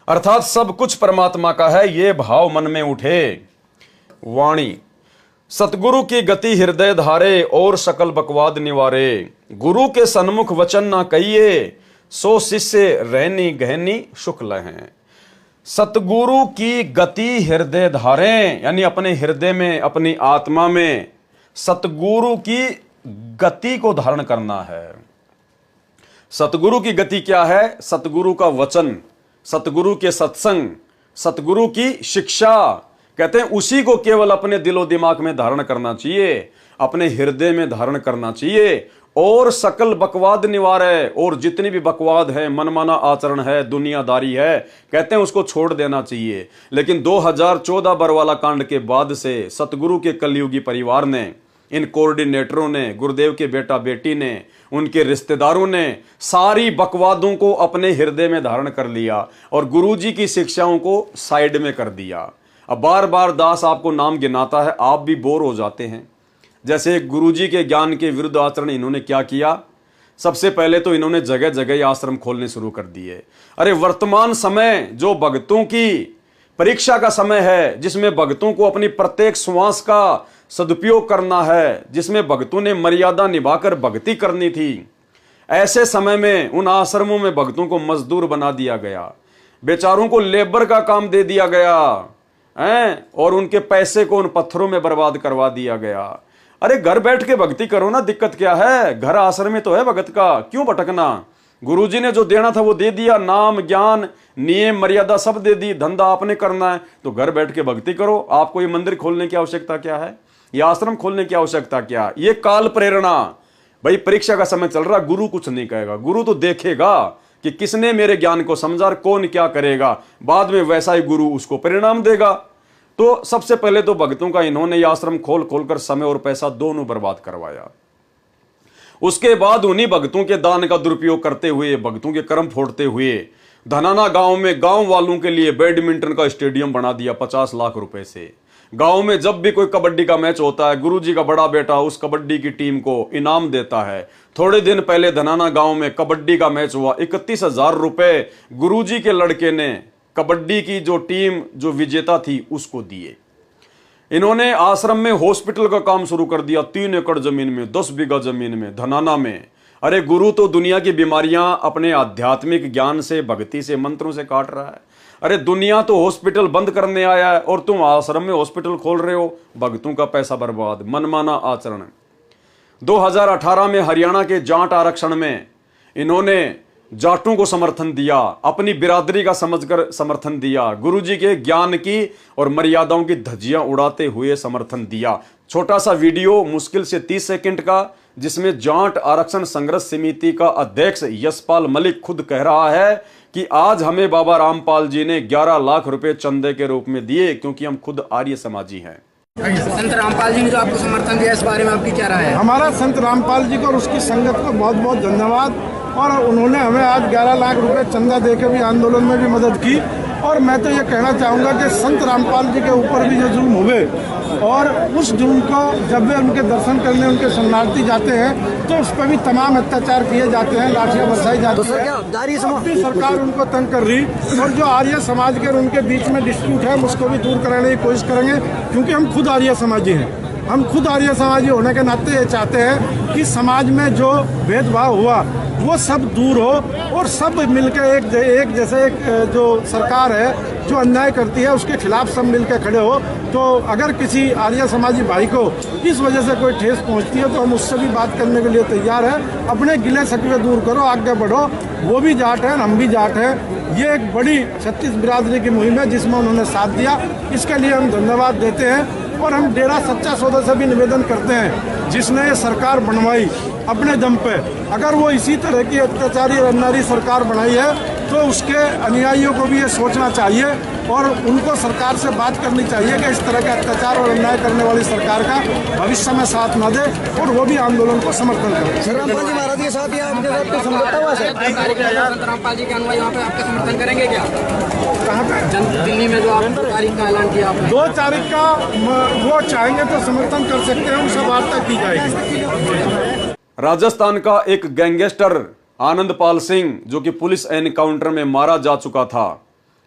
अर्थात सब कुछ परमात्मा का है, ये भाव मन में उठे। वाणी सतगुरु की गति हृदय धारे और सकल बकवाद निवारे। गुरु के सन्मुख वचन ना कहिए, सो शिष्य रहनी गहनी सुख लहें। सतगुरु की गति हृदय धारे, यानी अपने हृदय में, अपनी आत्मा में सतगुरु की गति को धारण करना है। सतगुरु की गति क्या है? सतगुरु का वचन, सतगुरु के सत्संग, सतगुरु की शिक्षा। कहते हैं उसी को केवल अपने दिलो दिमाग में धारण करना चाहिए, अपने हृदय में धारण करना चाहिए। और सकल बकवाद निवारे, और जितनी भी बकवाद है, मनमाना आचरण है, दुनियादारी है, कहते हैं उसको छोड़ देना चाहिए। लेकिन 2014 बरवाला कांड के बाद से सतगुरु के कलयुगी परिवार ने, इन कोऑर्डिनेटरों ने, गुरुदेव के बेटा बेटी ने, उनके रिश्तेदारों ने सारी बकवादों को अपने हृदय में धारण कर लिया और गुरुजी की शिक्षाओं को साइड में कर दिया। अब बार बार दास आपको नाम गिनाता है, आप भी बोर हो जाते हैं। जैसे गुरुजी के ज्ञान के विरुद्ध आचरण इन्होंने क्या किया? सबसे पहले तो इन्होंने जगह जगह आश्रम खोलने शुरू कर दिए। अरे वर्तमान समय जो भक्तों की परीक्षा का समय है, जिसमें भक्तों को अपनी प्रत्येक श्वास का सदुपयोग करना है, जिसमें भक्तों ने मर्यादा निभाकर भक्ति करनी थी, ऐसे समय में उन आश्रमों में भक्तों को मजदूर बना दिया गया, बेचारों को लेबर का काम दे दिया गया है, और उनके पैसे को उन पत्थरों में बर्बाद करवा दिया गया। अरे घर बैठ के भक्ति करो ना, दिक्कत क्या है? घर आश्रम में तो है भगत का, क्यों भटकना? गुरुजी ने जो देना था वो दे दिया, नाम ज्ञान नियम मर्यादा सब दे दी, धंधा आपने करना है तो घर बैठ के भक्ति करो। आपको ये मंदिर खोलने की आवश्यकता क्या है? ये आश्रम खोलने की आवश्यकता क्या? ये काल प्रेरणा। भाई परीक्षा का समय चल रहा, गुरु कुछ नहीं कहेगा, गुरु तो देखेगा कि किसने मेरे ज्ञान को समझा और कौन क्या करेगा, बाद में वैसा ही गुरु उसको परिणाम देगा। तो सबसे पहले तो भक्तों का इन्होंने ये आश्रम खोल खोलकर समय और पैसा दोनों बर्बाद करवाया। उसके बाद उन्हीं भक्तों के दान का दुरुपयोग करते हुए, भक्तों के कर्म फोड़ते हुए धनाना गांव में गांव वालों के लिए बैडमिंटन का स्टेडियम बना दिया 50 लाख रुपए से। गांव में जब भी कोई कबड्डी का मैच होता है, गुरुजी का बड़ा बेटा उस कबड्डी की टीम को इनाम देता है। थोड़े दिन पहले धनाना गांव में कबड्डी का मैच हुआ, 31,000 रुपए गुरुजी के लड़के ने कबड्डी की जो टीम जो विजेता थी उसको दिए। इन्होंने आश्रम में हॉस्पिटल का काम शुरू कर दिया, 3 एकड़ जमीन में, 10 बीघा जमीन में, धनाना में। अरे गुरु तो दुनिया की बीमारियां अपने आध्यात्मिक ज्ञान से, भक्ति से, मंत्रों से काट रहा है। अरे दुनिया तो हॉस्पिटल बंद करने आया है और तुम आश्रम में हॉस्पिटल खोल रहे हो। भक्तों का पैसा बर्बाद, मनमाना आचरण। 2018 में हरियाणा के जाट आरक्षण में इन्होंने जाटों को समर्थन दिया, अपनी बिरादरी का समझकर समर्थन दिया, गुरुजी के ज्ञान की और मर्यादाओं की धज्जियां उड़ाते हुए समर्थन दिया। छोटा सा वीडियो मुश्किल से 30 सेकंड का, जिसमें जाट आरक्षण संघर्ष समिति का अध्यक्ष यशपाल मलिक खुद कह रहा है कि आज हमें बाबा रामपाल जी ने 11 लाख रुपए चंदे के रूप में दिए, क्योंकि हम खुद आर्य समाजी हैं। संत रामपाल जी ने जो आपको समर्थन दिया, इस बारे में आपकी क्या राय है? हमारा संत रामपाल जी को और उसकी संगत को बहुत बहुत धन्यवाद। और उन्होंने हमें आज 11 लाख रुपए चंदा देकर भी आंदोलन में भी मदद की। और मैं तो ये कहना चाहूँगा कि संत रामपाल जी के ऊपर भी जो जुल्म हुए, और उस जुल्म को जब वे उनके दर्शन करने उनके शरणार्थी जाते हैं तो उस पर भी तमाम अत्याचार किए जाते हैं, लाठियाँ बरसाई जाती है। सरकार उनको तंग कर रही, और जो आर्य समाज के और उनके बीच में डिस्प्यूट है उसको भी दूर कराने की कोशिश करेंगे, क्योंकि हम खुद आर्य समाजी हैं। हम खुद आर्य समाजी होने के नाते ये चाहते हैं कि समाज में जो भेदभाव हुआ वो सब दूर हो और सब मिलकर एक जैसे एक जो सरकार है जो अन्याय करती है उसके खिलाफ सब मिलकर खड़े हो। तो अगर किसी आर्य समाजी भाई को इस वजह से कोई ठेस पहुंचती है तो हम उससे भी बात करने के लिए तैयार हैं। अपने गिले शकवे दूर करो, आगे बढ़ो। वो भी जाट हैं, हम भी जाट हैं। ये एक बड़ी 36 बिरादरी की मुहिम है जिसमें उन्होंने साथ दिया, इसके लिए हम धन्यवाद देते हैं। और हम डेरा सच्चा सौदा से भी निवेदन करते हैं, जिसने ये सरकार बनवाई अपने दम पे, अगर वो इसी तरह की अत्याचारी अन्यायी सरकार बनाई है तो उसके अनुयायियों को भी ये सोचना चाहिए और उनको सरकार से बात करनी चाहिए कि इस तरह के अत्याचार और अन्याय करने वाली सरकार का भविष्य में साथ न दे और वो भी आंदोलन को समर्थन करें। रामपाल जी महाराज के साथ या आपके साथ समझौता हुआ है? रामपाल जी के अनुयायी वहाँ पे आपका समर्थन करेंगे क्या? कहाँ पे? दिल्ली में जो आप 2 तारीख का ऐलान किया आपने। 2 तारीख का वो चाहेंगे तो समर्थन कर सकते हैं, उनसे वार्ता की जाएगी। राजस्थान का एक गैंगस्टर आनंदपाल सिंह, जो कि पुलिस एनकाउंटर में मारा जा चुका था,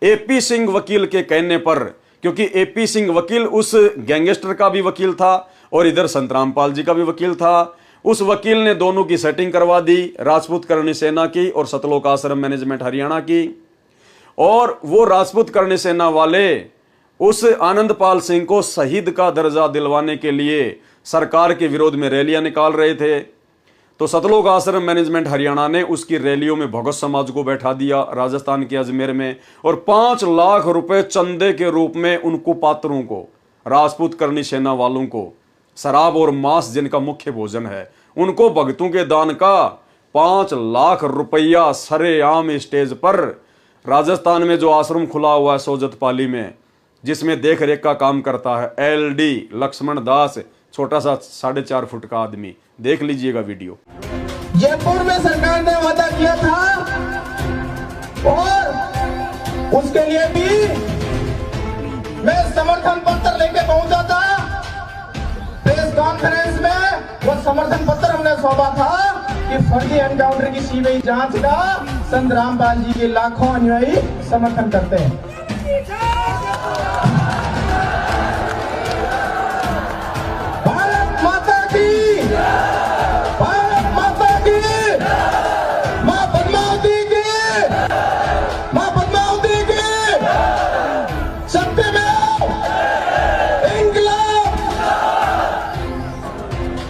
एपी सिंह वकील के कहने पर, क्योंकि एपी सिंह वकील उस गैंगस्टर का भी वकील था और इधर संत रामपाल जी का भी वकील था, उस वकील ने दोनों की सेटिंग करवा दी, राजपूत करणी सेना की और सतलोक आश्रम मैनेजमेंट हरियाणा की। और वो राजपूत करणी सेना वाले उस आनंदपाल सिंह को शहीद का दर्जा दिलवाने के लिए सरकार के विरोध में रैलियां निकाल रहे थे। तो सतलोक आश्रम मैनेजमेंट हरियाणा ने उसकी रैलियों में भगत समाज को बैठा दिया राजस्थान के अजमेर में, और 5 लाख रुपए चंदे के रूप में उनको पात्रों को, राजपूत करणी सेना वालों को, शराब और मांस जिनका मुख्य भोजन है, उनको भक्तों के दान का 5 लाख रुपया सरेआम स्टेज पर राजस्थान में जो आश्रम खुला हुआ है सोजतपाली में, जिसमें देख रेख का काम करता है एलडी लक्ष्मण दास, छोटा सा 4.5 फुट का आदमी। देख लीजिएगा वीडियो। जयपुर में सरकार ने वादा किया था और उसके लिए भी मैं समर्थन पत्र लेके पहुंचा था। प्रेस कॉन्फ्रेंस में वो समर्थन पत्र हमने सौंपा था कि फर्जी एनकाउंटर की सीबीआई जांच का संत रामपाल जी के लाखों अनुयायी समर्थन करते हैं। भारत माता की, भारत माता की, मां पद्मावती की, मां पद्मावती की, सत्यमेव इंकलाब।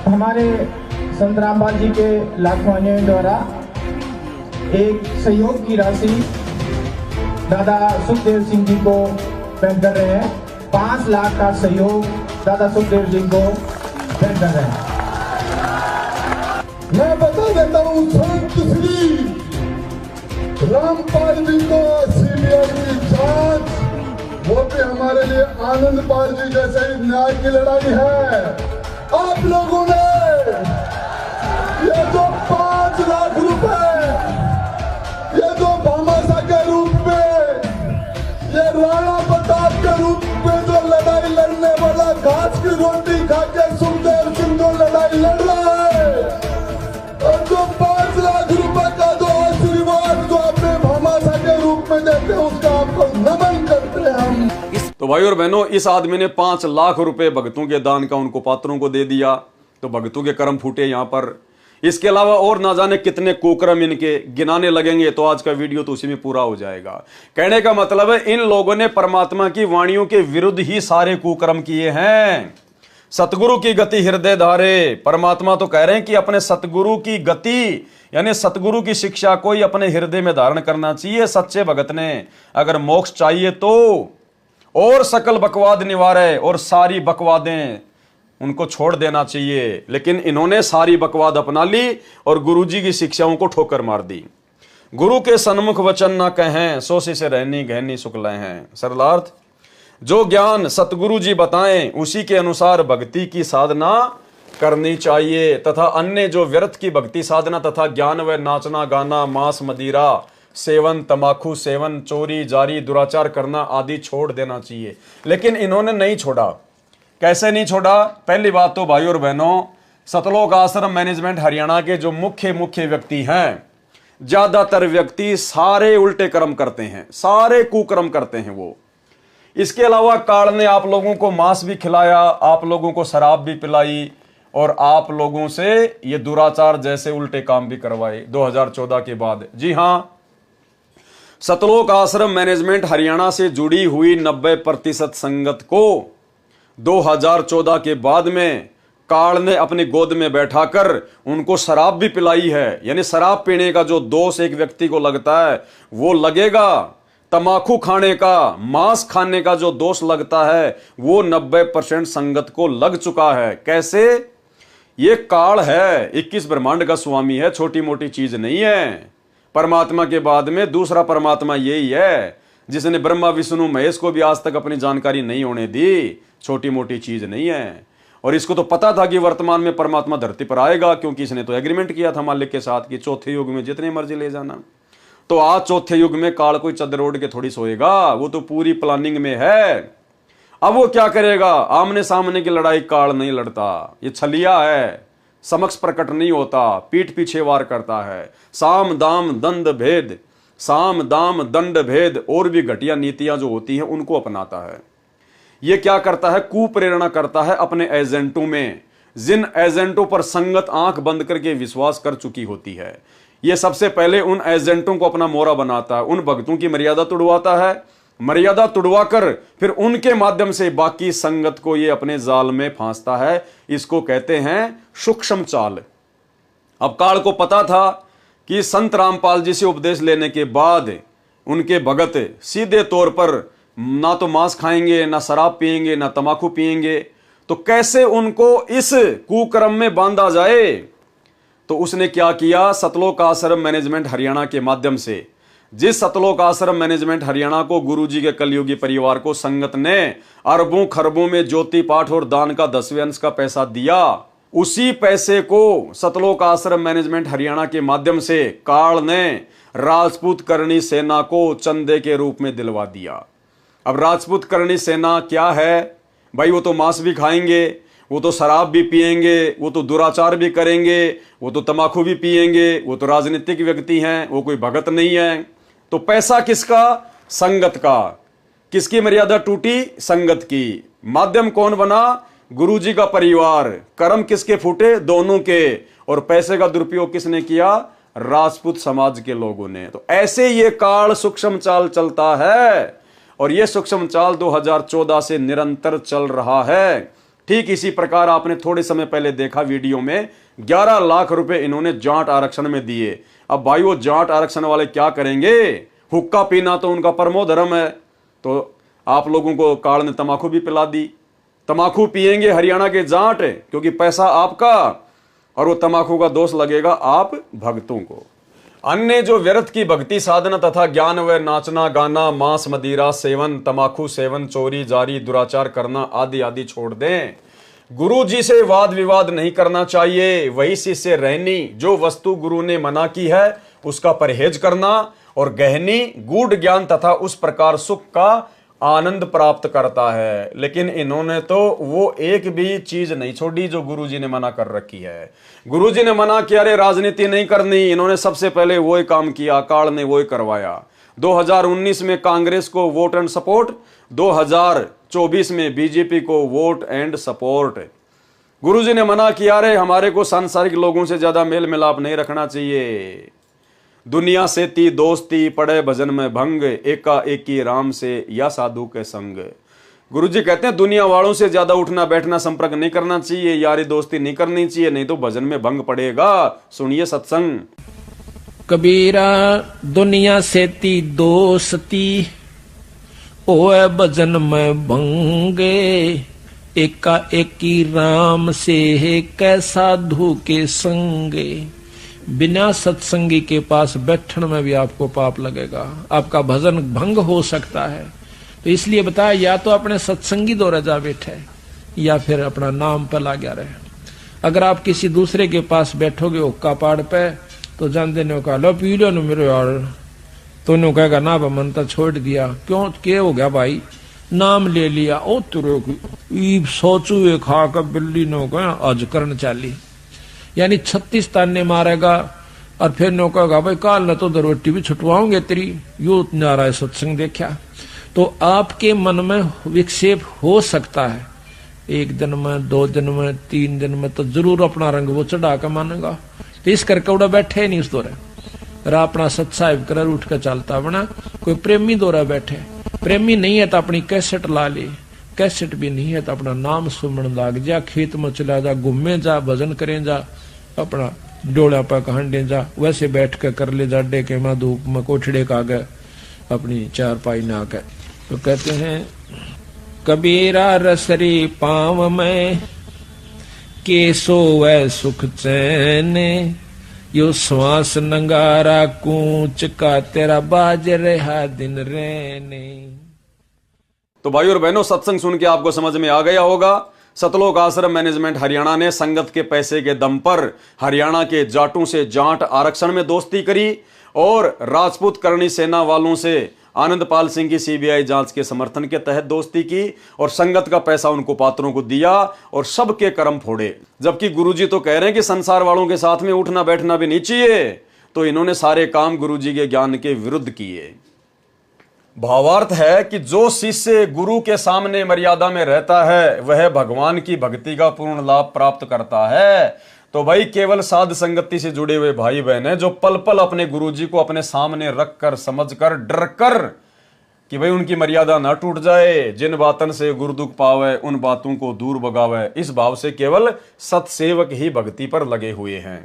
हमारे संत रामपाल जी के लाखों अनुयायियों द्वारा एक सहयोग की राशि दादा सुखदेव सिंह जी को भेंट कर रहे हैं। 5 लाख का सहयोग दादा सुखदेव जी को भेंट कर रहे हैं। मैं बता देता हूँ, संत श्री रामपाल जी को सीबीआई की जांच, वो भी हमारे लिए आनंदपाल जी जैसे ही न्याय की लड़ाई है। आप लोगों ने ये जो 5 लाख रुपए, ये जो भामाशाह के रूप में, ये राणा प्रताप के रूप में जो लड़ाई लड़ने वाला घास की रोटी खा के सुखदेव सिंह जो लड़ाई लड़ रहा है, और जो 5 लाख रुपए का जो आशीर्वाद जो अपने भामाशाह के रूप में देते हैं, उसका आपको नमन करते हैं हम। तो भाई और बहनों, इस आदमी ने 5 लाख रुपए भक्तों के दान का उनको पात्रों को दे दिया, तो भक्तों के कर्म फूटे यहां पर। इसके अलावा और ना जाने कितने कुकर्म इनके गिनाने लगेंगे, तो आज का वीडियो तो उसी में पूरा हो जाएगा। कहने का मतलब है, इन लोगों ने परमात्मा की वाणियों के विरुद्ध ही सारे कुकर्म किए हैं। सतगुरु की गति हृदय धारे, परमात्मा तो कह रहे हैं कि अपने सतगुरु की गति यानी सतगुरु की शिक्षा को ही अपने हृदय में धारण करना चाहिए सच्चे भगत ने। अगर मोक्ष चाहिए तो और सकल बकवाद निवारे, और सारी बकवादें उनको छोड़ देना चाहिए। लेकिन इन्होंने सारी बकवाद अपना ली और गुरुजी की शिक्षाओं को ठोकर मार दी। गुरु के सन्मुख वचन ना कहें, सो से रहनी गहनी सुखलय हैं। सरलार्थ, जो ज्ञान सतगुरु जी बताएं उसी के अनुसार भक्ति की साधना करनी चाहिए, तथा अन्य जो व्यर्थ की भक्ति साधना तथा ज्ञान व नाचना गाना, मांस मदिरा सेवन, तमाकू सेवन, चोरी जारी, दुराचार करना आदि छोड़ देना चाहिए। लेकिन इन्होंने नहीं छोड़ा। कैसे नहीं छोड़ा? पहली बात तो भाई और बहनों, सतलोक आश्रम मैनेजमेंट हरियाणा के जो मुख्य व्यक्ति हैं, ज्यादातर व्यक्ति सारे उल्टे कर्म करते हैं, सारे कुकर्म करते हैं वो। इसके अलावा काल ने आप लोगों को मांस भी खिलाया, आप लोगों को शराब भी पिलाई, और आप लोगों से ये दुराचार जैसे उल्टे काम भी करवाए 2014 के बाद। जी हां, सतलोक आश्रम मैनेजमेंट हरियाणा से जुड़ी हुई 90% संगत को 2014 के बाद में काल ने अपनी गोद में बैठाकर उनको शराब भी पिलाई है। यानी शराब पीने का जो दोष एक व्यक्ति को लगता है वो लगेगा, तमाकू खाने का, मांस खाने का जो दोष लगता है वो 90% संगत को लग चुका है। कैसे? ये काल है, 21 ब्रह्मांड का स्वामी है, छोटी मोटी चीज नहीं है। परमात्मा के बाद में दूसरा परमात्मा यही है, जिसने ब्रह्मा विष्णु महेश को भी आज तक अपनी जानकारी नहीं होने दी। छोटी मोटी चीज नहीं है। और इसको तो पता था कि वर्तमान में परमात्मा धरती पर आएगा, क्योंकि इसने तो एग्रीमेंट किया था मालिक के साथ कि चौथे युग में जितने मर्जी ले जाना। तो आज चौथे युग में काल कोई चद्दर ओढ़ के थोड़ी सोएगा, वो तो पूरी प्लानिंग में है। अब वो क्या करेगा? आमने सामने की लड़ाई काल नहीं लड़ता, ये छलिया है, समक्ष प्रकट नहीं होता, पीठ पीछे वार करता है। साम दाम दंड भेद साम दाम दंड भेद और भी घटिया नीतियां जो होती हैं उनको अपनाता है। ये क्या करता है, कुप्रेरणा करता है अपने एजेंटों में, जिन एजेंटों पर संगत आंख बंद करके विश्वास कर चुकी होती है। ये सबसे पहले उन एजेंटों को अपना मोहरा बनाता है, उन भक्तों की मर्यादा तुड़वाता है, मर्यादा तुड़वाकर फिर उनके माध्यम से बाकी संगत को ये अपने जाल में फांसता है। इसको कहते हैं सूक्ष्म चाल। अब काल को पता था कि संत रामपाल जी से उपदेश लेने के बाद उनके भगत सीधे तौर पर ना तो मांस खाएंगे, ना शराब पिएंगे, ना तमाकू पिएंगे, तो कैसे उनको इस कुकर्म में बांधा जाए। तो उसने क्या किया, सतलोक आश्रम मैनेजमेंट हरियाणा के माध्यम से, जिस सतलोक आश्रम मैनेजमेंट हरियाणा को गुरुजी के कलयुगी परिवार को संगत ने अरबों खरबों में ज्योति पाठ और दान का 10वें अंश का पैसा दिया, उसी पैसे को सतलोक आश्रम मैनेजमेंट हरियाणा के माध्यम से काल ने राजपूत करणी सेना को चंदे के रूप में दिलवा दिया। अब राजपूत करणी सेना क्या है भाई, वो तो मांस भी खाएंगे, वो तो शराब भी पिएंगे, वो तो दुराचार भी करेंगे, वो तो तमाकू भी पिएंगे, वो तो राजनीतिक व्यक्ति हैं, वो कोई भगत नहीं है। तो पैसा किसका, संगत का। किसकी मर्यादा टूटी, संगत की। माध्यम कौन बना, गुरुजी का परिवार। कर्म किसके फूटे, दोनों के। और पैसे का दुरुपयोग किसने किया, राजपूत समाज के लोगों ने। तो ऐसे ये काल सूक्ष्म चाल चलता है, और ये सूक्ष्म चाल 2014 से निरंतर चल रहा है। ठीक इसी प्रकार आपने थोड़े समय पहले देखा वीडियो में 11 लाख रुपए इन्होंने जाट आरक्षण में दिए। अब भाई वो जाट आरक्षण वाले क्या करेंगे, हुक्का पीना तो उनका परमो धर्म है, तो आप लोगों को काल ने तमाकू भी पिला दी। तमाकू पिएंगे हरियाणा के जाट, क्योंकि पैसा आपका, और वो तमाकू का दोष लगेगा आप भक्तों को। अन्य जो व्यर्थ की भक्ति साधना तथा ज्ञान व नाचना गाना, मांस मदिरा सेवन, तमाकू सेवन, चोरी जारी, दुराचार करना आदि आदि छोड़ दें। गुरु जी से वाद विवाद नहीं करना चाहिए, वही शिष्य रहनी। जो वस्तु गुरु ने मना की है उसका परहेज करना, और गहनी गूढ़ ज्ञान तथा उस प्रकार सुख का आनंद प्राप्त करता है। लेकिन इन्होंने तो वो एक भी चीज नहीं छोड़ी जो गुरुजी ने मना कर रखी है। गुरुजी ने मना किया रे राजनीति नहीं करनी, इन्होंने सबसे पहले वो ही काम किया, काल ने वो ही करवाया। 2019 में कांग्रेस को वोट एंड सपोर्ट, 2024 में बीजेपी को वोट एंड सपोर्ट। गुरुजी ने मना किया रे हमारे को सांसारिक लोगों से ज्यादा मेल मिलाप नहीं रखना चाहिए, दुनिया से ती दोस्ती, पड़े भजन में भंग, एका एकी राम से या साधु के संग। गुरुजी कहते हैं दुनिया वालों से ज्यादा उठना बैठना संपर्क नहीं करना चाहिए, यारी दोस्ती नहीं करनी चाहिए, नहीं तो भजन में भंग पड़ेगा। सुनिए सत्संग। कबीरा दुनिया से ती दोस्ती, ओए भजन में भंगे, एका एकी राम से कै साधु के संगे। बिना सत्संगी के पास बैठने में भी आपको पाप लगेगा, आपका भजन भंग हो सकता है। तो इसलिए बताया, या तो अपने सत्संगी द्वारा जा बैठे, या फिर अपना नाम पर लगा रहे। अगर आप किसी दूसरे के पास बैठोगे हुक्का पाड़ पे, तो जान देने का लो पी लो मेरे यार, तो उन्होंने कहेगा ना मन तो छोड़ दिया। क्यों, क्या हो गया भाई, नाम ले लिया, ओ तेरे सोचू खा कर बिल्ली ने कहा आज करन चाली, यानी 36 ताने मारेगा। और फिर नो कहेगा भाई काल न तो रोटी भी छुटवाओगे तेरी, यो नारा सत्संग देखा। तो आपके मन में विक्षेप हो सकता है, 1 दिन में, 2 दिन में, 3 दिन में, तो जरूर अपना रंग वो चढ़ा कर मानेगा। तो इस करके उड़ा बैठे नहीं उस दौरे, अपना सत्साहिब कर उठ कर चलता बना। कोई प्रेमी दौरा बैठे, प्रेमी नहीं है तो अपनी कैसेट ला ले, कैसेट भी नहीं है तो अपना नाम सुमन लाग जा, खेत में चला जा, घूमे जा, भजन करें जा, अपना डोला पर कहंडे जा, वैसे बैठ कर कर ले जा, डे के में धूप में कोठड़े का गए अपनी चारपाई ना कर। तो कहते हैं कबीरा रसरी पाव में, केसो वै सुख चैन, यो श्वास नंगारा कूच का, तेरा बाज रहा दिन रहने। तो भाई और बहनों, सत्संग सुन के आपको समझ में आ गया होगा। सतलोक आश्रम मैनेजमेंट हरियाणा ने संगत के पैसे के दम पर हरियाणा के जाटों से जाट आरक्षण में दोस्ती करी, और राजपूत करणी सेना वालों से आनंदपाल सिंह की सीबीआई जांच के समर्थन के तहत दोस्ती की, और संगत का पैसा उनको पात्रों को दिया, और सबके कर्म फोड़े। जबकि गुरुजी तो कह रहे हैं कि संसार वालों के साथ में उठना बैठना भी नहीं चाहिए, तो इन्होंने सारे काम गुरुजी के ज्ञान के विरुद्ध किए। भावार्थ है कि जो शिष्य गुरु के सामने मर्यादा में रहता है वह भगवान की भक्ति का पूर्ण लाभ प्राप्त करता है। तो भाई केवल साध संगति से जुड़े हुए भाई बहन हैं जो पल पल अपने गुरुजी को अपने सामने रखकर, समझकर, डर कर कि भाई उनकी मर्यादा ना टूट जाए, जिन बातन से गुरु दुख पावे उन बातों को दूर भगावे, इस भाव से केवल सत्सेवक ही भक्ति पर लगे हुए हैं।